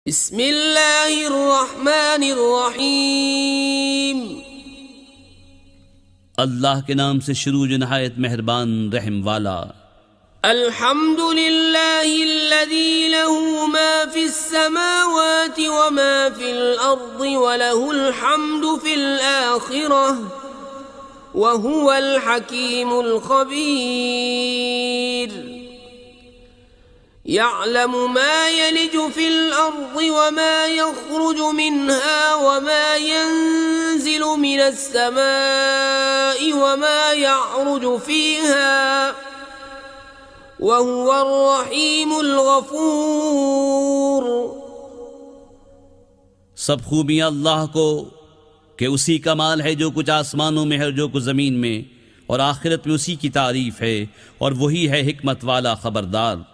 बिस्मिल्लाहिर्रहमानिर्रहीम। अल्लाह के नाम से शुरू जो नहायत मेहरबान रहम वाला। अल्हम्दुलिल्लाहिल्लज़ी लहू मा फिस्समावाति व मा फिल अर्दि व लहुल हम्दु फिल आखिरह व हुवल हकीमुल खबीर। यअलमु मा यलिजु फिल अर्दि व मा यख़रुजु मिन्हा व मा यंज़िलु मिनस समाइ व मा यअरुजु फ़ीहा व हुवर रहीमुल गफ़ूर। सब खूबियाँ अल्लाह को कि उसी का माल है जो कुछ आसमानों में है और जो कुछ ज़मीन में, और आखिरत में उसी की तारीफ़ है, और वही है हिकमत वाला खबरदार।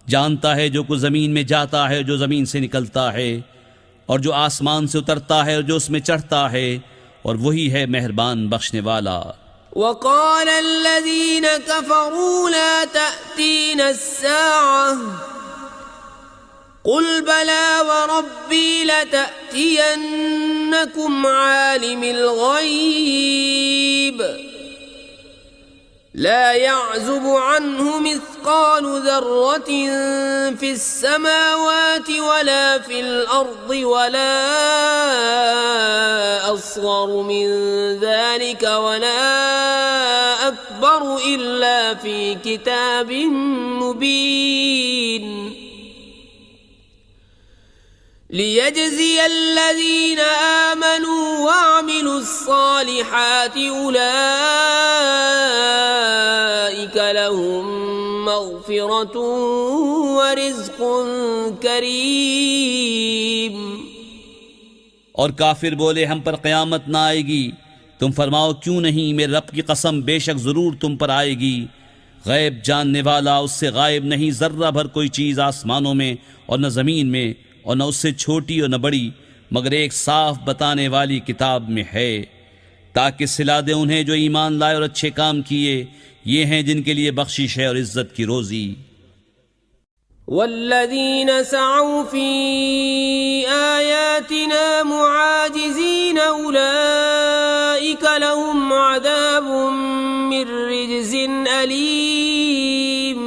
जानता है जो कुछ ज़मीन में जाता है, जो ज़मीन से निकलता है, और जो आसमान से उतरता है और जो उसमें चढ़ता है, और वही है मेहरबान बख्शने वाला। वक़ाल अल्लज़ीन कफ़रू ला तअतीना अस्साअह क़ुल बला व रब्बी लतअतियन्नकुम आलिमिल ग़ैब ला यअज़ुबु अन्हु मिस्क़ालु ज़र्रतिन फ़िस्समावाति वला फ़िल अर्दि वला अस्ग़रु मिन ज़ालिक वला अकबरु इल्ला फ़ी किताबिन मुबीन लियजज़ियल्लज़ीन आमनू वअमिलुस्सालिहाति उलाइक लहुम मग़फ़िरतुन व रिज़्क़ुन करीम। और काफिर बोले हम पर क़यामत ना आएगी। तुम फरमाओ क्यों नहीं, मेरे रब की कसम बेशक ज़रूर तुम पर आएगी। गैब जानने वाला उससे गायब नहीं ज़र्रा भर कोई चीज़ आसमानों में और न ज़मीन में, और न उससे छोटी और न बड़ी, मगर एक साफ बताने वाली किताब में है, ताकि सिला दे उन्हें जो ईमान लाए और अच्छे काम किए। ये हैं जिनके लिए बख्शिश है और इज्जत की रोज़ी। वल्लज़ीन सअऊ फ़ी आयातिना मुआजिज़ीन उलाइक लहुम अज़ाबुम मिर रिज्ज़िन अलीम।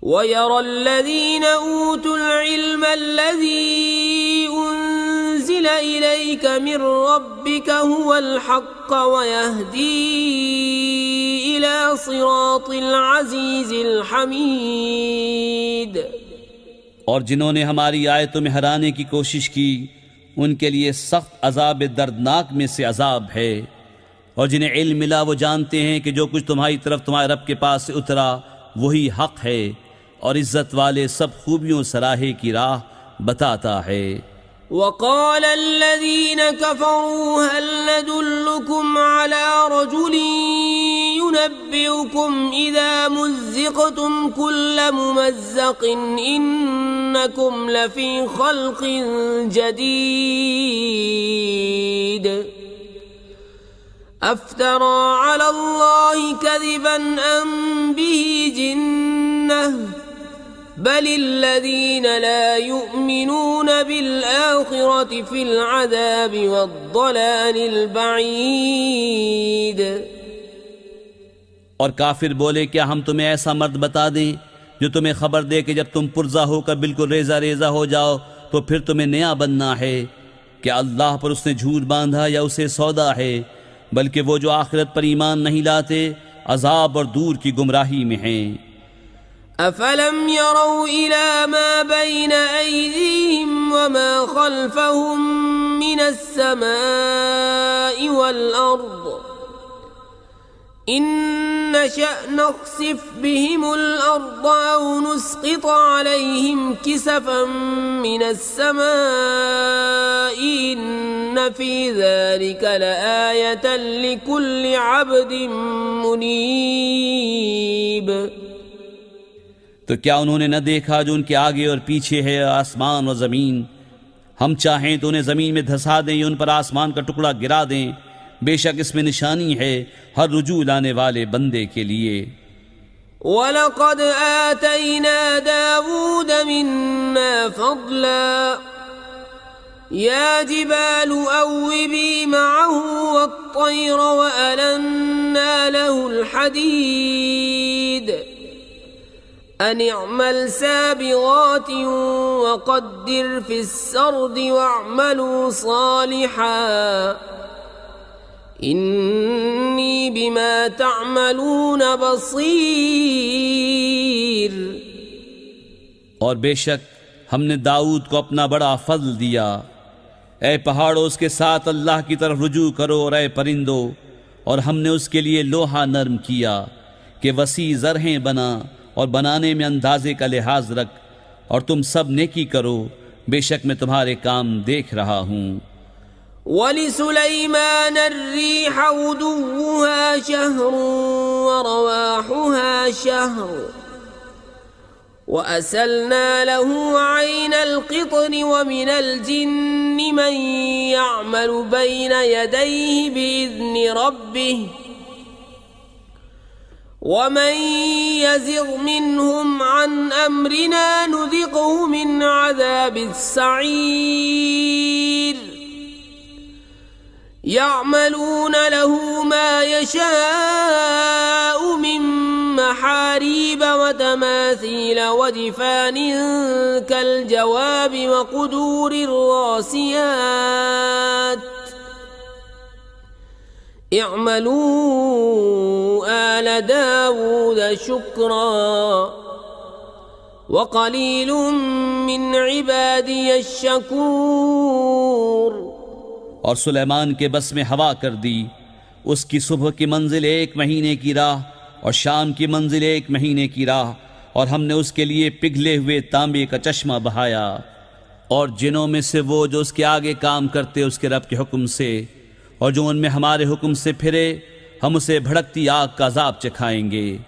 वयरल्लज़ीन ऊतुल इल्म अल्लज़ी उन्ज़िल इलैक मिर रब्बिक हुवल हक़्क़ वयहदी इला सिरातिल अज़ीज़िल हमीद। और जिन्होंने हमारी आयतों में हराने की कोशिश की, उनके लिए सख्त अज़ाब दर्दनाक में से अज़ाब है। और जिन्हें इल्म मिला वो जानते हैं कि जो कुछ तुम्हारी तरफ तुम्हारे रब के पास से उतरा वही हक़ है, और इज्जत वाले सब खूबियों सराहे की राह बताता है। वक़ाल अल्लज़ीन कफ़रू हल नदुल्लुकुम अला रजुलिन युनब्बिउकुम इज़ा मुज़्ज़िक़्तुम कुल्ल मुमज़्ज़क़िन इन्नकुम लफ़ी ख़ल्क़िन जदीद अफ़्तरा अलल्लाहि कज़िबन अम बिही जिन्नह बलिल्लज़ीन ला युमिनून बिलआखिरति फिल अज़ाबि वद्दलालिल बईद। और काफिर बोले क्या हम तुम्हें ऐसा मर्द बता दें जो तुम्हें खबर दे कि जब तुम पुरजा होकर बिल्कुल रेजा रेजा हो जाओ तो फिर तुम्हें नया बनना है? क्या अल्लाह पर उसने झूठ बांधा या उसे सौदा है? बल्कि वो जो आखिरत पर ईमान नहीं लाते अजाब और दूर की गुमराही में हैं। अफलम यरौ इला मा बैन ऐदीहिम व मा खल्फहुम मिनस समाइ वल अर्द इन नशअ नख्सिफ बिहिमुल अर्द औ नुस्क़ित अलैहिम किसफन मिनस समाइ इन्न फी ज़ालिक लआयतन लिकुल्लि अब्दिन मुनीब। तो क्या उन्होंने न देखा जो उनके आगे और पीछे है आसमान और ज़मीन? हम चाहें तो उन्हें ज़मीन में धंसा दें या उन पर आसमान का टुकड़ा गिरा दें। बेशक इसमें निशानी है हर रुजू लाने वाले बंदे के लिए। वलक़द आतैना दाऊद मिन्ना فضلا يا جبال أوبي معه والطير وألنا له الحديد أن اعمل سابغات وقدر في السرد واعملوا صالحا إني بما تعملون بصير। और बेशक हमने दाऊद को अपना बड़ा फजल दिया। ए पहाड़ों उसके साथ अल्लाह की तरफ रुजू करो, और ए परिंदो, और हमने उसके लिए लोहा नर्म किया कि वसी जरहें बना और बनाने में अंदाजे का लिहाज रख, और तुम सब नेकी करो, बेशक मैं तुम्हारे काम देख रहा हूँ। वलिसुलैमान अर्रीह उदुव्वुहा शहर वरवाहुहा शहर वअसलना लहु ऐन अलक़ितर वमिन अलजिन्न मन यअमलु बैन यदैहि बिइज़्नि रब्बिह वमन यज़िग़ मिनहुम अन अम्रिना नुज़िक़हु मिन अज़ाबिस सईर यअमलून लहु मा यशाअ मिन محاريب وتماثيل وجفان كالجواب وقدور الراسيات اعملوا آل داود شكرا وقليل من عبادي الشكور। और सुलेमान के बस में हवा कर दी, उसकी सुबह की मंजिल 1 महीने की राह और शाम की मंजिल 1 महीने की राह, और हमने उसके लिए पिघले हुए तांबे का चश्मा बहाया। और जिनों में से वो जो उसके आगे काम करते उसके रब के हुक्म से, और जो उनमें हमारे हुक्म से फिरे, हम उसे भड़कती आग का अजाब चखाएंगे।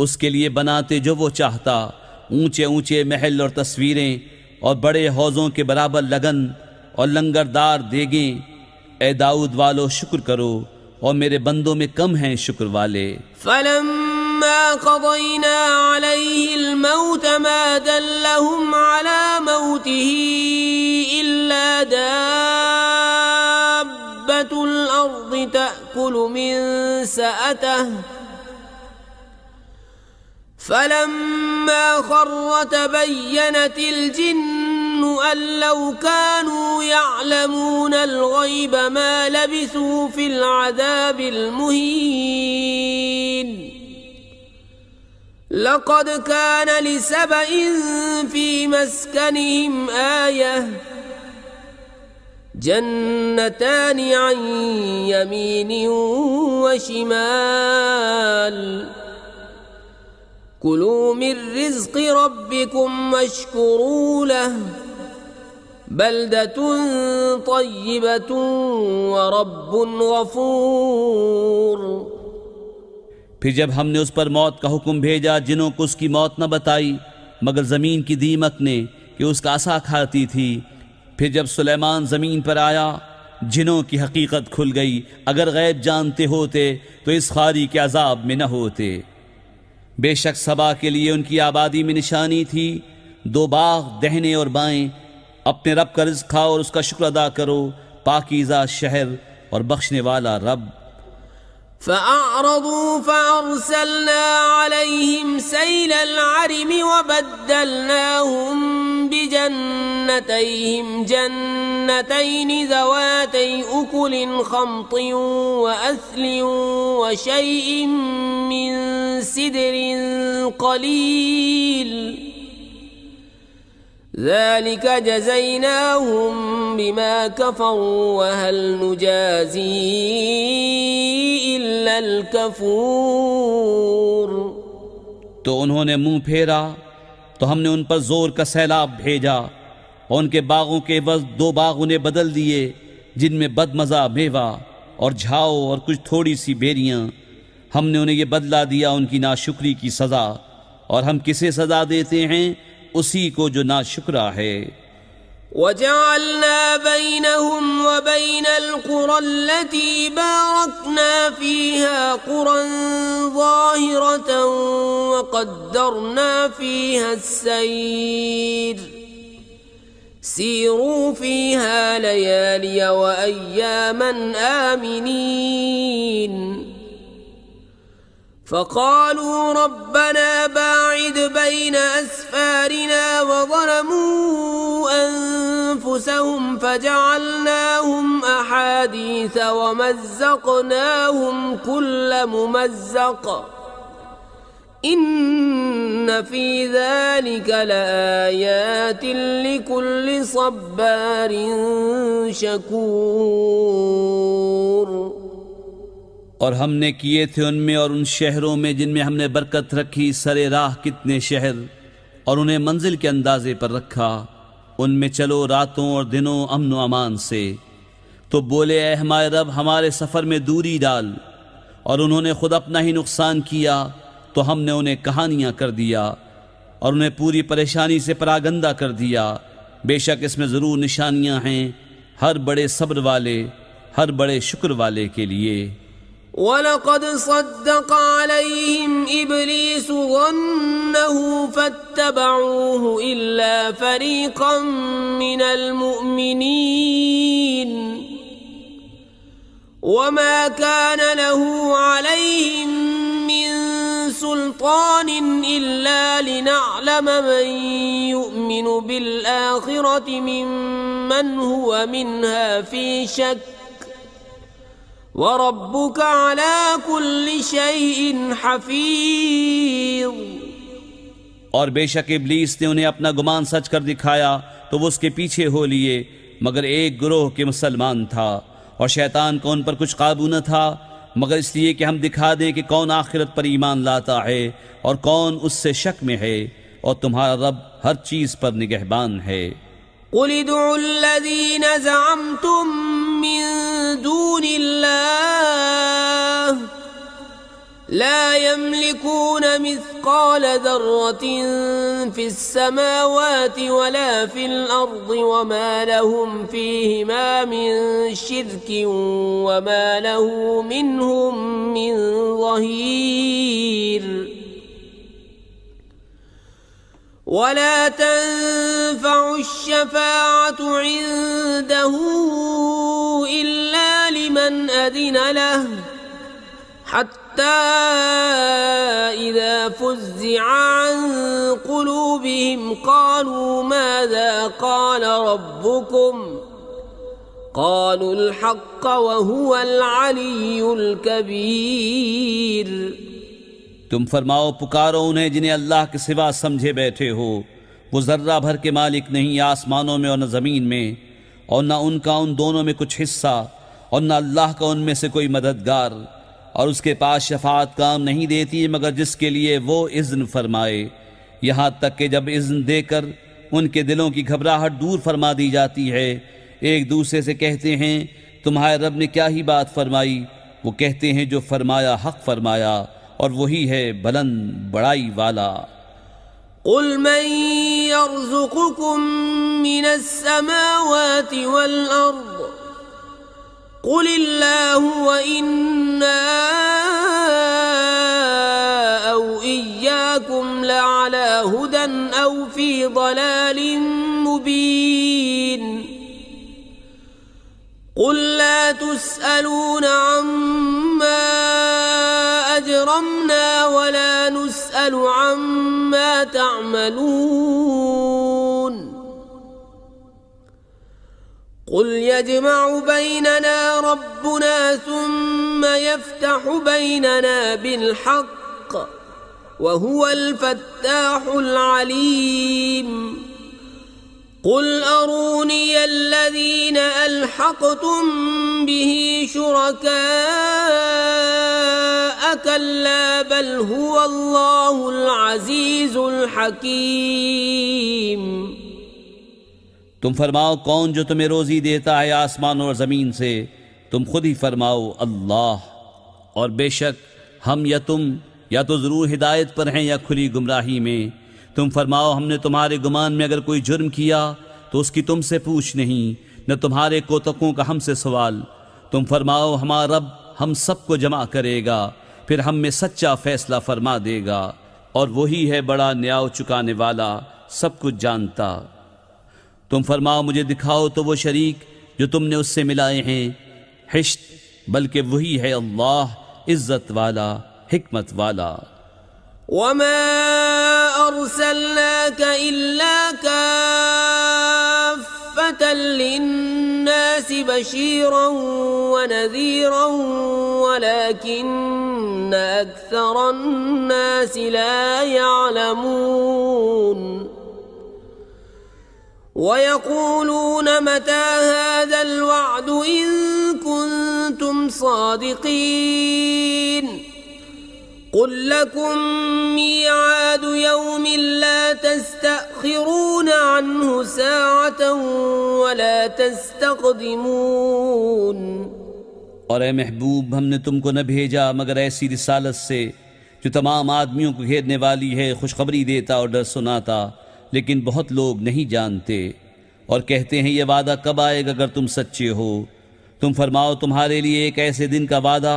उसके लिए बनाते जो वो चाहता, ऊंचे ऊंचे महल और तस्वीरें और बड़े हौज़ों के बराबर लगन और लंगरदार देगें। ए दाऊद वालो शुक्र करो, और मेरे बंदों में कम हैं शुक्र वाले। फलम्मा क़ज़यना अलैहिल मौत मा दल्लहुम अला मौतिही इल्ला दाब्बतुल अर्दि तअकुलु मिन सअतह फलम्मा खर्र तबय्यनतिल जिन्नु अन लौ कानू यअलमूनल गैब मा लबिसू फिल अज़ाबिल मुहीन लक़द कान लिसबइन फी मस्कनिहिम आयह जन्नतान अन यमीन व शिमाल कुलू मिन रिज़्क़ि रब्बिकुम वश्कुरू लहु बल्दतुन तय्यिबतुन व रब्बुन गफूर। फिर जब हमने उस पर मौत का हुक्म भेजा, जिनों को उसकी मौत न बताई मगर ज़मीन की दीमक ने कि उसका असा खाती थी। फिर जब सुलेमान ज़मीन पर आया, जिनों की हकीकत खुल गई। अगर गैब जानते होते तो इस खारी के अजाब में न होते। बेशक सबा के लिए उनकी आबादी में निशानी थी, 2 बाग दाहिने और बाएं। अपने रब का रिज़्क़ खाओ और उसका शुक्र अदा करो, पाकीज़ा शहर और बख्शने वाला रब। फ़अअरज़ू फ़अरसलना अलैहिम सैलल अरिम वबद्दलनाहुम बिजन्नतैहिम जन्नतैन ज़वातै उकुलिन ख़म्तिन व अस्लिन व शैइन मिन सिदरिन क़लील ذلك جزيناهم بما كفروا وهل نجازي إلا الكفور। तो उन्होंने मुंह फेरा तो हमने उन पर जोर का सैलाब भेजा, और उनके बागों के एवज़ 2 बाग उन्हें बदल दिए, जिनमें बदमज़ा मेवा और झाओ और कुछ थोड़ी सी बेरियां। हमने उन्हें ये बदला दिया उनकी नाशुक्री की सज़ा, और हम किसे सज़ा देते हैं? उसी को जो नाशुक्रा है। वजअलना बैनहुम व बैनल क़ुरा अल्लती बारकना फ़ीहा क़ुरन ज़ाहिरतन व क़द्दरना फ़ीहा अस्सैर سيروا فيها ليالي وأياما آمنين فقالوا ربنا باعد بين أسفارنا وظلموا أنفسهم فجعلناهم أحاديث ومزقناهم كل ممزق إن في ذلك لآيات لكل صبار شكور और हमने किए थे उनमें और उन शहरों में जिनमें हमने बरकत रखी सरे राह कितने शहर और उन्हें मंजिल के अंदाजे पर रखा। उनमें चलो रातों और दिनों अमन व अमान से। तो बोले ऐ हमारे रब हमारे सफ़र में दूरी डाल। और उन्होंने खुद अपना ही नुकसान किया तो हमने उन्हें कहानियाँ कर दिया और उन्हें पूरी परेशानी से परागंदा कर दिया। बेशक इसमें ज़रूर निशानियाँ हैं हर बड़े सब्र वाले हर बड़े शुक्र वाले के लिए। वलक़द सद्दक़ अलैहिम इब्लीस ज़न्नहु फत्तबऊहु इल्ला फ़रीक़न मिनल मुअमिनीन वमा कान लहु अलैहिम मिन सुल्तान इल्ला लिनअलम मन युमिनु बिल आखिरति मिम्मन हुवा मिन्हा फ़ी शक वरब्बुक अला कुल्लि शैइन हफ़ीज़। और बेशक इब्लीस ने उन्हें अपना गुमान सच कर दिखाया तो वो उसके पीछे हो लिए मगर एक गिरोह के मुसलमान था और शैतान को उन पर कुछ काबू न था मगर इसलिए कि हम दिखा दें कि कौन आखिरत पर ईमान लाता है और कौन उससे शक में है और तुम्हारा रब हर चीज़ पर निगहबान है। क़ुल उद्उल्लज़ीन ज़अमतुम मिन दूनिल्लाह ला यमलिकून मिस्क़ाल ज़र्रतिन फ़िस्समावाति वला फ़िल अर्ज़ि वमा लहुम फ़ीहिमा मिन शिर्किन वमा लहु मिन्हुम मिन ज़हीर वला तंफ़अु अश्शफ़ाअतु इंदहु इल्ला लिमन अज़िन लहु हत्ता इज़ा फ़ुज़्ज़िअ अन क़ुलूबिहिम क़ालू माज़ा क़ाल रब्बुकुम क़ालुल हक़्क़ वहुवल अलिय्युल कबीर। तुम फरमाओ पुकारो उन्हें जिन्हें अल्लाह के सिवा समझे बैठे हो। वो ज़र्रा भर के मालिक नहीं आसमानों में और न ज़मीन में और न उनका उन दोनों में कुछ हिस्सा और न अल्लाह का उनमें से कोई मददगार और उसके पास शफाअत काम नहीं देती मगर जिसके लिए वो इज़्न फरमाए। यहाँ तक कि जब इज़्न देकर उनके दिलों की घबराहट दूर फरमा दी जाती है एक दूसरे से कहते हैं तुम्हारे रब ने क्या ही बात फरमाई। वो कहते हैं जो फरमाया हक़ फरमाया और वही है बुलंद बड़ाई वाला। क़ुल मन यर्ज़ुक़ुकुम मिनस्समावाति वल अर्ज़ क़ुलिल्लाहु व इन्ना औ इय्याकुम लअला हुदन औ फ़ी ضलालिन मुबीन। क़ुल ला तुस्अलून अम्मा अजरमना वला नुस्अलु अम्मा तअमलून। क़ुल यजमअु बैनना रब्बुना सुम्म यफ्तहु बैनना बिलहक़्क़ वहुवल फ़त्ताहुल अलीम। क़ुल अरूनी अल्लज़ीन अल्हक़्तुम बिही शुरकाअ कल्ला बल हुवल्लाहुल अज़ीज़ुल हकीम। तुम फरमाओ कौन जो तुम्हें रोज़ी देता है आसमान और ज़मीन से। तुम खुद ही फरमाओ अल्लाह। और बेशक हम या तुम या तो ज़रूर हिदायत पर हैं या खुली गुमराही में। तुम फरमाओ हमने तुम्हारे गुमान में अगर कोई जुर्म किया तो उसकी तुमसे पूछ नहीं न तुम्हारे कोतकों का हमसे सवाल। तुम फरमाओ हमारा रब हम सबको जमा करेगा फिर हम में सच्चा फैसला फरमा देगा और वही है बड़ा न्याय चुकाने वाला सब कुछ जानता। तुम फरमाओ मुझे दिखाओ तो वो शरीक जो तुमने उससे मिलाए हैं। हिश्त, बल्कि वही है अल्लाह इज्जत वाला हिकमत वाला। वमा अर्सलनाका इल्ला काफ़्फतन लिन्नासि बशीरन व नज़ीरन वलाकिन्न अक्सरन नासि ला यअलमून। वयक़ूलून मता हाज़ल वअद इन कुन्तुम सादिक़ीन। क़ुल लकुम मिआद यौमिन ला तस्तअख़िरून अन्हु साअतन वला तस्तक़दिमून। और ए महबूब, हमने तुमको न भेजा मगर ऐसी रिसालत से जो तमाम आदमियों को घेरने वाली है, खुशखबरी देता और डर सुनाता, लेकिन बहुत लोग नहीं जानते और कहते हैं ये वादा कब आएगा अगर तुम सच्चे हो। तुम फरमाओ तुम्हारे लिए एक ऐसे दिन का वादा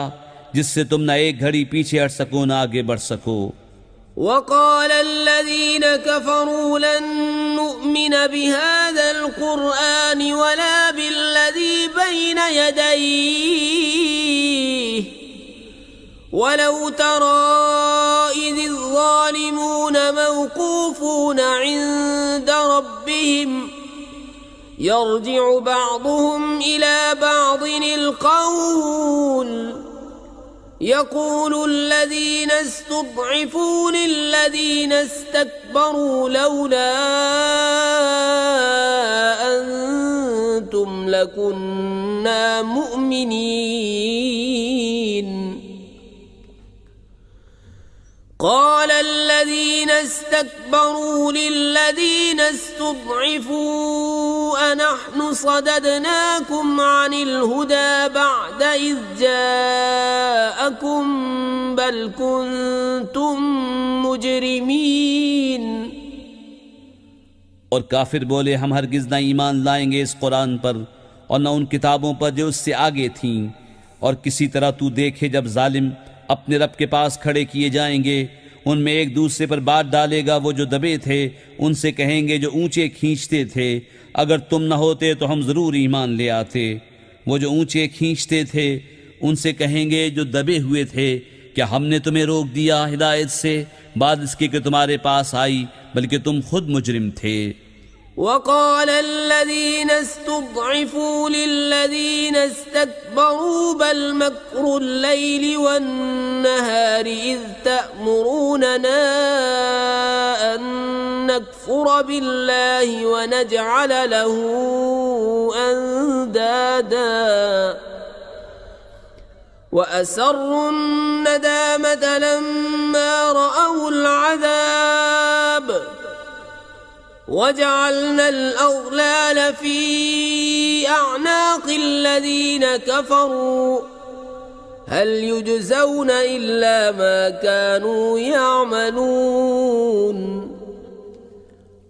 जिससे तुम न एक घड़ी पीछे हट सको न आगे बढ़ सको। वक़ाल अल्लज़ीन कफ़रू लन नुअमिन बिहाज़ल क़ुरआन वला बिल्लज़ी बैन यदैहि वलौ तरा इज़िज़ ज़ालिमून मौक़ूफ़ून इन्द रब्बिहिम यर्जिउ बअदुहुम इला बअदिल क़ौल यक़ूलु अल्लज़ीन इस्तुضعفوا लिल्लज़ीन इस्तकबरू लौला अंतुम लकुन्ना मुअमिनीन। قال الذين استكبروا للذين استضعفوا أنحن صددناكم عن الهدى بعد إذ جاءكم بل كنتم مجرمين। और काफिर बोले हम हरगिज न ईमान लाएंगे इस कुरान पर और न उन किताबों पर जो उससे आगे थीं। और किसी तरह तू देखे जब जालिम अपने रब के पास खड़े किए जाएंगे, उनमें एक दूसरे पर बात डालेगा वो जो दबे थे, उनसे कहेंगे जो ऊंचे खींचते थे अगर तुम न होते तो हम ज़रूर ईमान ले आते। वो जो ऊंचे खींचते थे उनसे कहेंगे जो दबे हुए थे, क्या हमने तुम्हें रोक दिया हिदायत से बाद इसके कि तुम्हारे पास आई, बल्कि तुम खुद मुजरिम थे। वक़ाल अल्लज़ीन इस्तुضعفوا लिल्लज़ीन इस्तकबरू बल मक्रुल लैलि वन्नहारि इज़ तअमुरूनना अन नकफुर बिल्लाहि व नजअल लहू अंदादा व असर्रुन नदामत लम्मा रअउल अज़ाब वजअलना अल-अग़लाल फ़ी अअनाक़ि अल्लज़ीन कफ़रू हल युजज़ौन इल्ला मा कानू यअमलून।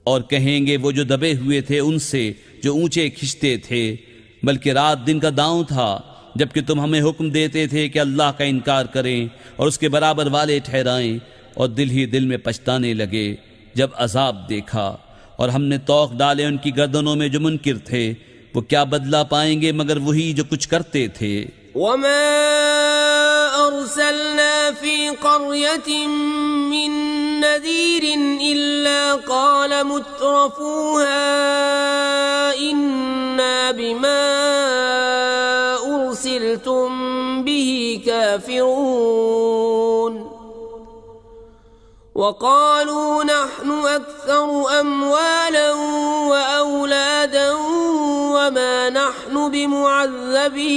और कहेंगे वो जो दबे हुए थे उनसे जो ऊंचे खिंचते थे, बल्कि रात दिन का दांव था जबकि तुम हमें हुक्म देते थे कि अल्लाह का इनकार करें और उसके बराबर वाले ठहराएं, और दिल ही दिल में पछताने लगे जब अजाब देखा। और हमने तौक डाले उनकी गर्दनों में जो मुनकिर थे, वो क्या बदला पाएंगे मगर वही जो कुछ करते थे। वमा अर्सलना फी क़र्यतिन मिन नज़ीरिन इल्ला क़ाल मुत्रफूहा इन्ना बिमा उर्सिलतुम बिही काफ़िरून वक़ालू नहनु अक्सरु अम्वालन व औलादा वमा नहनु बिमुअज़्ज़बीन।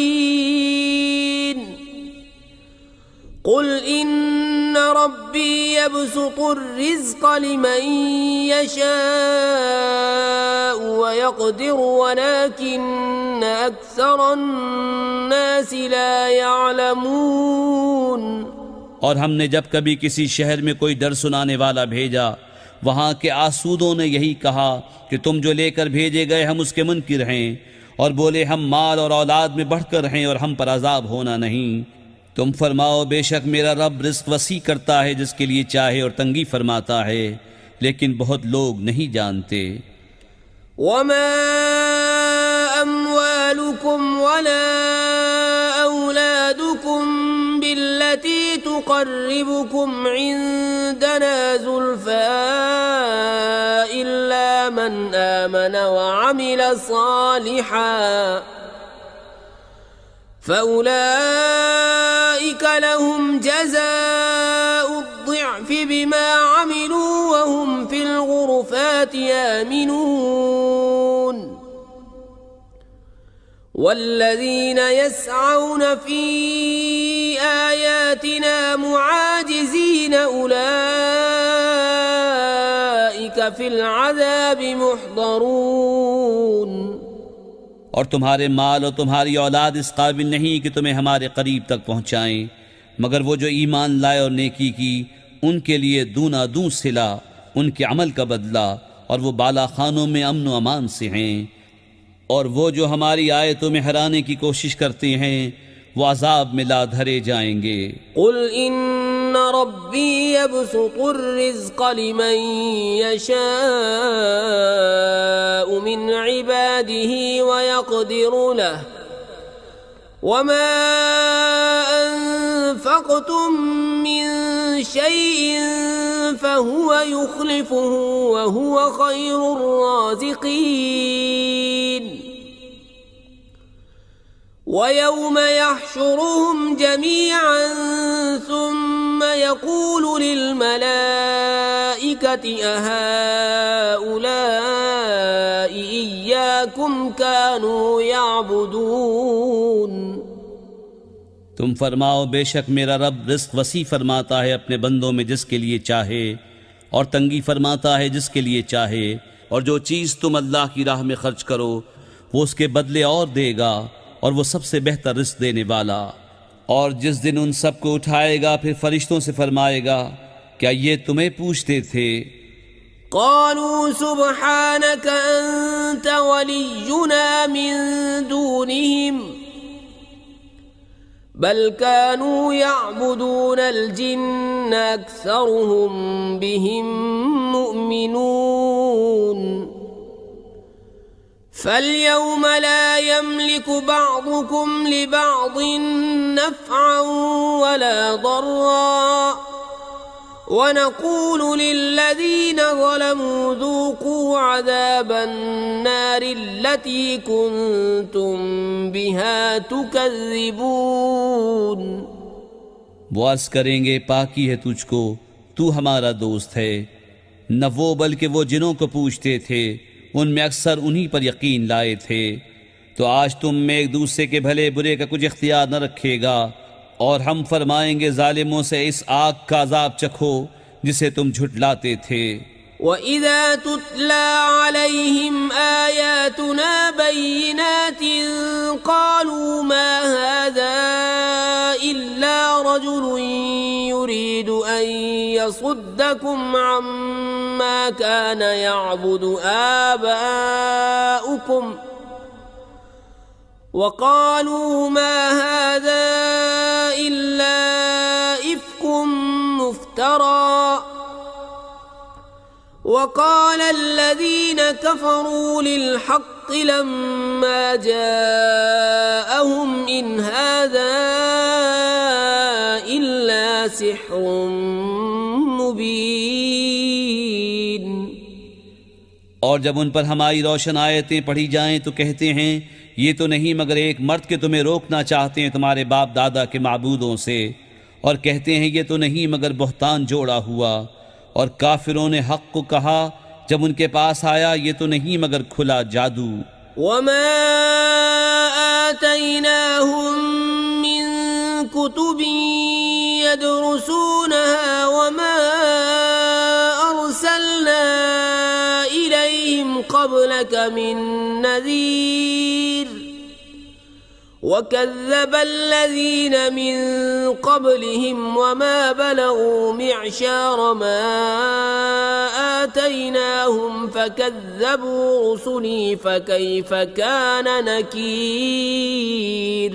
क़ुल इन्न रब्बी यबसुतुर रिज़्क़ लिमन यशाअु व यक़दिरु वलाकिन्न अक्सरन नासि ला यअलमून। और हमने जब कभी किसी शहर में कोई डर सुनाने वाला भेजा, वहाँ के आसूदों ने यही कहा कि तुम जो लेकर भेजे गए हम उसके मुनकिर हैं, और बोले हम माल और औलाद में बढ़कर हैं और हम पर अजाब होना नहीं। तुम फरमाओ बेशक मेरा रब रिज़्क़ वसी करता है जिसके लिए चाहे और तंगी फरमाता है, लेकिन बहुत लोग नहीं जानते। وما أموالكم ولا أولادكم بالتي تقربكم عندنا زلفى إلا من آمن وعمل صالحا فأولئك لهم جزاء الضعف بما عملوا وهم في الغرفات آمنون والذين يسعون في آياتنا معاجزين أولئك في العذاب محضرون और तुम्हारे माल और तुम्हारी औलाद इस काबिल नहीं कि तुम्हें हमारे करीब तक पहुँचाएं, मगर वो जो ईमान लाए और नेकी की उनके लिए दूना दूं सिला, उनके अमल का बदला, और वो बाला खानों में अमन व अमान से हैं। और वो जो हमारी आयतों में हराने की कोशिश करते हैं वो अजाब में ला धरे जाएंगे। कुल इन्न रब्बी यबसुतुर रिज़्क़ लिमन यशाअ मिन इबादिही व यक़दिरु लहु वमा अनफ़क़्तुम मिन शैइन फहुव युख़्लिफ़ुहु व हुव ख़ैरुर राज़िक़ीन ويوم يحشرهم جميعا ثم يقول للملائكة أهؤلاء إياكم كانوا يعبدون तुम फरमाओ बेशक मेरा रब रिस्क वसी फरमाता है अपने बंदों में जिसके लिए चाहे और तंगी फरमाता है जिसके लिए चाहे, और जो चीज़ तुम अल्लाह की राह में खर्च करो वो उसके बदले और देगा और वो सबसे बेहतर रिस्क देने वाला। और जिस दिन उन सब को उठाएगा फिर फरिश्तों से फरमाएगा क्या ये तुम्हें पूछते थे? क़ालू सुब्हानक अंत वलियुना मिन दूनिहिम बल कानू यअबुदूनल जिन्न अक्सरुहुम बिहिम मुमिनून فاليوم لا يملك بعضكم لبعض نفعا ولا ضرا ونقول للذين ظلموا ذوقوا عذاب النار التي كنتم بها تكذبون। वो अर्ज़ करेंगे पाकी है तुझको, तू हमारा दोस्त है। न वो बल्कि वो जिन्हों को पूछते थे उनमें अक्सर उन्हीं पर यकीन लाए थे। तो आज तुम में एक दूसरे के भले बुरे का कुछ इख्तियार न रखेगा, और हम फरमाएंगे जालिमों से इस आग का अजाब चखो जिसे तुम झुटलाते थे। वइज़ा तुतला अलैहिम आयातुना बय्यिनातिन क़ालू मा हाज़ा इल्ला रजुलुन युरीदु अन यसुद्दकुम अम्मा कान यअबुदु आबाउकुम वक़ालू मा हाज़ा इल्ला इफ़्कुम मुफ़्तरा وقال الذين كفروا للحق لما جاءهم إن هذا إلا سحر مبين। और जब उन पर हमारी रोशन आयतें पढ़ी जाएं तो कहते हैं ये तो नहीं मगर एक मर्द के तुम्हें रोकना चाहते हैं तुम्हारे बाप दादा के माबूदों से, और कहते हैं ये तो नहीं मगर बहतान जोड़ा हुआ। और काफिरों ने हक को कहा जब उनके पास आया ये तो नहीं मगर खुला जादू। वमा आतैनाहुम मिन कुतुबिन यदरुसूनहा वमा अरसलना इलैहिम क़ब्लक मिन नज़ीर वकज़्ज़ब الذين من قبلهم وما بلغوا معشار ما آتيناهم فكذبوا رسلي فكيف كان نكير।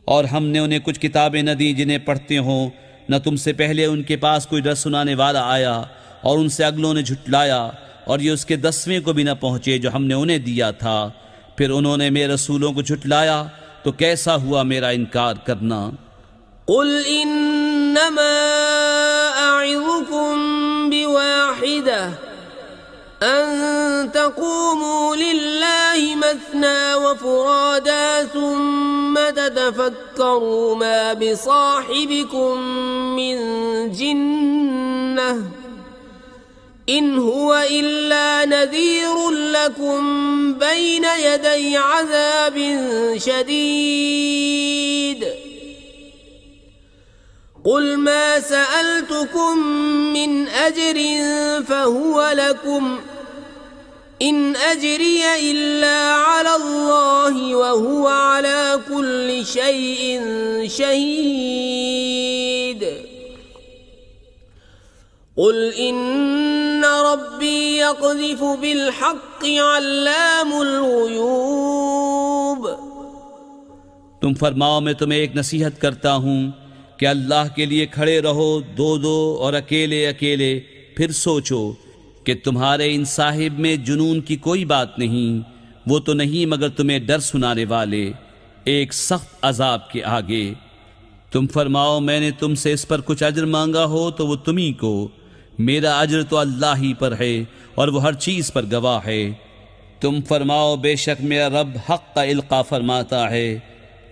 और हमने उन्हें कुछ किताबें न दी जिन्हें पढ़ते हों, न तुमसे पहले उनके पास कोई रस सुनाने वाला आया और उनसे अगलों ने झुटलाया, और ये उसके 10वें को भी न पहुंचे जो हमने उन्हें दिया था। फिर उन्होंने मेरे रसूलों को झुटलाया, तो कैसा हुआ मेरा इनकार करना। कुल इन्नमा अइज़ुकुम बिवाहिदा अन तक़ूमू लिल्लाहि मस्ना व फुरादा सुम्मा ततफक्करू मा बिसाहिबिकुम मिन जिन्नह इन हुवा इल्ला नज़ीरुन लकुम बैन यदै अज़ाबिन शदीद। कुल मा सअल्तुकुम मिन अजरिन फहुवा लकुम इन अजरिय इल्ला अलल्लाहि व हुवा अला कुल्लि शैइन शहीद। कुल इन्न रब्बी यक़ज़िफ़ु बिलहक़्क़ि अल्लामुल ग़ुयूब। तुम फरमाओ, मैं तुम्हें एक नसीहत करता हूँ कि अल्लाह के लिए खड़े रहो, दो दो और अकेले अकेले। फिर सोचो कि तुम्हारे इन साहिब में जुनून की कोई बात नहीं, वो तो नहीं मगर तुम्हें डर सुनाने वाले एक सख्त अजाब के आगे। तुम फरमाओ, मैंने तुमसे इस पर कुछ अजर मांगा हो तो वो तुम्ही को, मेरा अजर तो अल्लाह ही पर है और वो हर चीज पर गवाह है। तुम फरमाओ, बेशक मेरा रब हक का इल्का फरमाता है,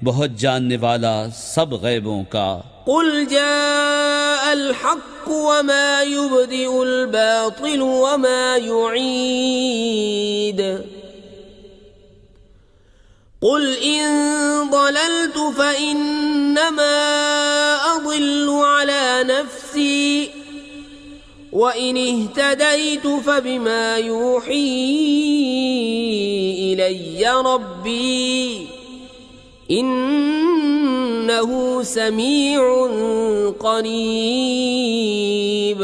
बहुत जानने वाला सब गैबों का। कुल जाअल हक़्क़ व मा युबदिउल बातिल व मा युईद। कुल इन ضलल्तु फइन्नमा अज़िल्लु अला नफ्सी व इन इह्तदैतु फबिमा यूही इलय्या रब्बी इन्नहु समीउन क़रीब।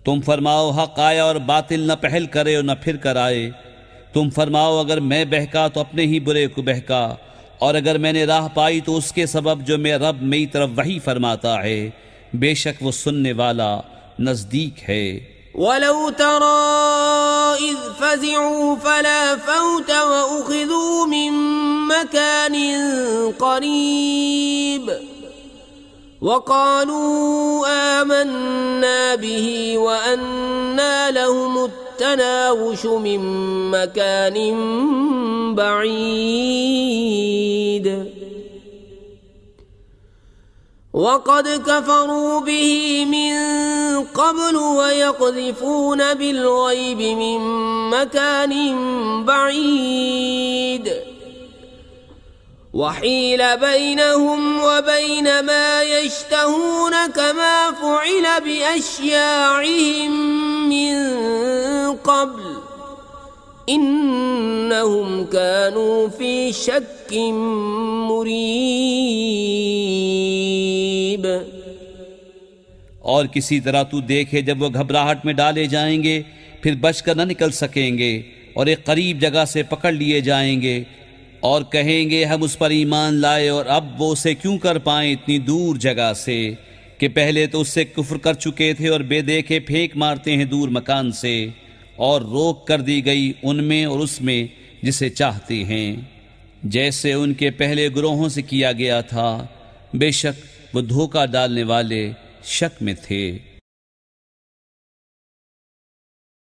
तुम फरमाओ, हक आया और बातिल न पहल करे और न फिर कर आए। तुम फरमाओ, अगर मैं बहका तो अपने ही बुरे को बहका, और अगर मैंने राह पाई तो उसके सबब जो मेरा रब मेरी तरफ वही फरमाता है। बेशक वो सुनने वाला नजदीक है। वलौ तरा इज़ फ़ज़िउ फ़ला फ़ौत व उख़िज़ू मिन मकानिन क़रीब व क़ालू आमन्ना बिही व अन्ना लहुमुत तनावुश मिन मकानिन बईद वक़द कफ़रू बिही मिन क़ब्ल वयक़ज़िफ़ून बिलग़ैबि मिन मकानिन बईद वहील बैनहुम व बैन मा यश्तहून कमा फ़ुइल बिअश्याइहिम मिन क़ब्ल इन्नहुम कानू फ़ी शक्किन मुरीब। और किसी तरह तू देखे, जब वो घबराहट में डाले जाएंगे फिर बचकर न निकल सकेंगे और एक करीब जगह से पकड़ लिए जाएंगे और कहेंगे हम उस पर ईमान लाए, और अब वो उसे क्यों कर पाएं इतनी दूर जगह से कि पहले तो उससे कुफ्र कर चुके थे और बेदेखे फेंक मारते हैं दूर मकान से, और रोक कर दी गई उनमें और उसमें जिसे चाहते हैं, जैसे उनके पहले गुरोहों से किया गया था। बेशक वो धोखा डालने वाले शक में थे।